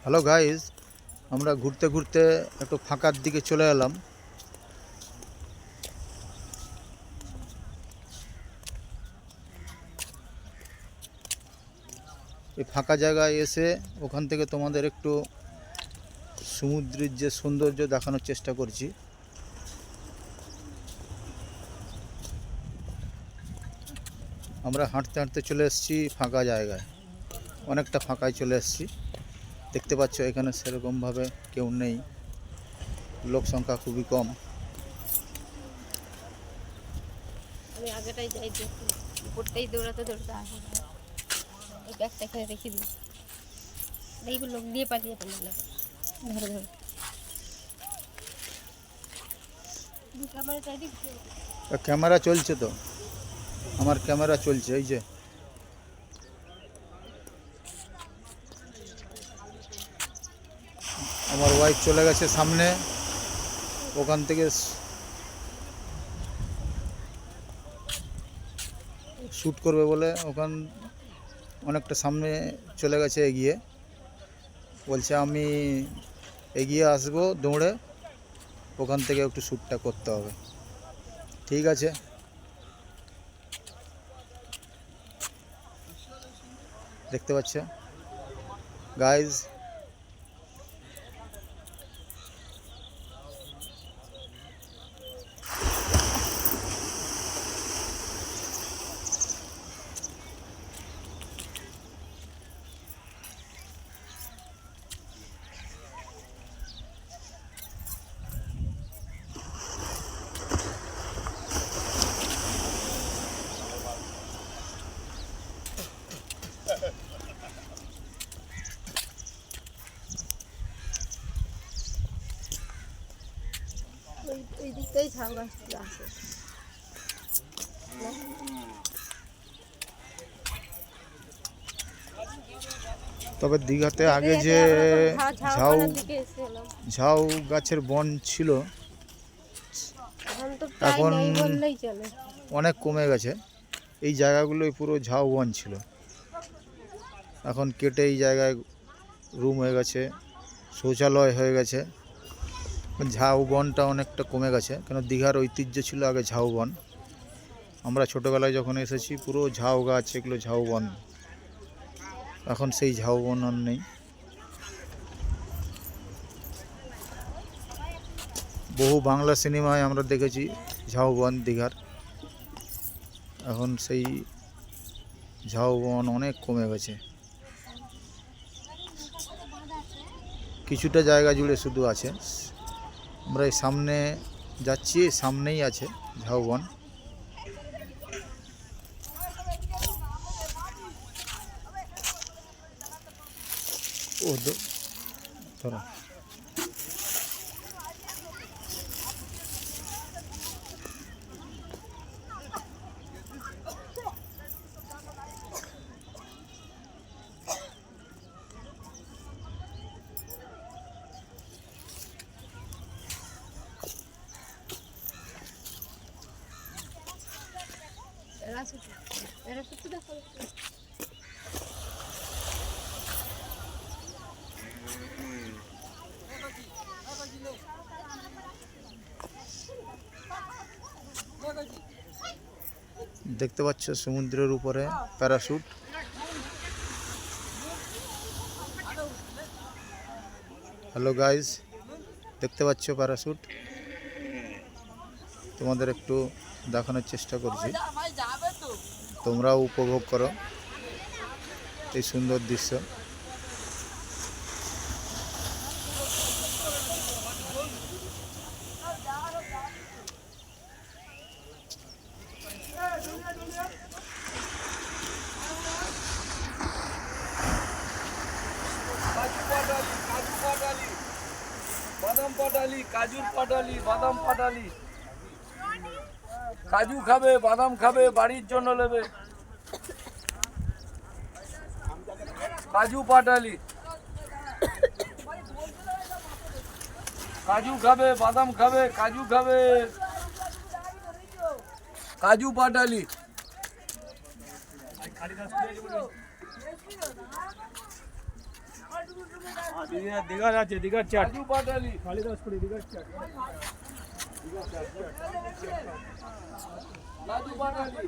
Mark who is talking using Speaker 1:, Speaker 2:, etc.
Speaker 1: Hello guys, আমরা ঘুরতে ঘুরতে একটু ফাঁকার দিকে চলে এলাম। এই ফাঁকা জায়গায় এসে ওখান থেকে তোমাদের একটু সমুদ্রের যে সৌন্দর্য দেখানোর চেষ্টা করছি। আমরা হাঁটতে হাঁটতে চলে এসেছি ফাঁকা জায়গায়, অনেকটা ফাঁকায় চলে এসেছি। দেখতে পাচ্ছ এখানে সেরকমভাবে কেউ নেই, লোক সংখ্যা খুবই কম।
Speaker 2: আমি আগেটাই যাই দেখি, উপরটাই দৌড়াতে দৌড়াতে আসে। ওই ব্যাগটা এখানে রেখে দিই, এইগুলো লোক দিয়ে পালিয়ে পালিয়ে ধরে ধরে
Speaker 1: ক্যামেরা চলছে তো, আমার ক্যামেরা চলছে। এই যে আমার ওয়াইফ চলে গেছে সামনে, ওখান থেকে শ্যুট করবে বলে ওখান অনেকটা সামনে চলে গেছে এগিয়ে। বলছে আমি এগিয়ে আসবো দৌড়ে, ওখান থেকে একটু শ্যুটটা করতে হবে। ঠিক আছে, দেখতে পাচ্ছ গাইজ,
Speaker 2: ওই দিকটাই ঝাউ গাছগুলো আছে।
Speaker 1: তবে দীঘাতে আগে যে ঝাউ গাছের বন ছিল এখন অনেক কমে গেছে। এই জায়গাগুলোই পুরো ঝাউ বন ছিল, এখন কেটে এই জায়গায় রুম হয়ে গেছে, শৌচালয় হয়ে গেছে। ঝাউ বনটা অনেকটা কমে গেছে, কেন দীঘার ঐতিহ্য ছিল আগে ঝাউ বন। আমরা ছোটোবেলায় যখন এসেছি পুরো ঝাউ গাছ, এগুলো ঝাউ বন। এখন সেই ঝাউ বন আর নেই। বহু বাংলা সিনেমায় আমরা দেখেছি ঝাউ বন দীঘার, এখন সেই ঝাউ বন অনেক কমে গেছে। কিছুটা জায়গা জুড়ে শুধু আছে। আমরা এই সামনে যাচ্ছি, সামনেই আছে ঝাউ বন। ও ধরো, দেখতে পাচ্ছ সমুদ্রের উপরে প্যারাশুট। হ্যালো গাইজ, দেখতে পাচ্ছ প্যারাশুট, তোমাদের একটু দেখানোর চেষ্টা করছি, তোমরাও উপভোগ করো এই সুন্দর দৃশ্য।
Speaker 3: বাদাম পাটালি, কাজুর পাটালি, বাদাম পাটালি। কাজু খাবে, বাদাম খাবে, বাড়ির জন্য নেবে। কাজু পাটালি, কাজু খাবে, বাদাম খাবে, কাজু খাবে, কাজু পাটালি।
Speaker 4: দীঘার আছে, দীঘার চাট,
Speaker 3: কাজু পাটালি
Speaker 4: কালিদাসপুরি দীঘার চাট।
Speaker 3: কাজু পাটালি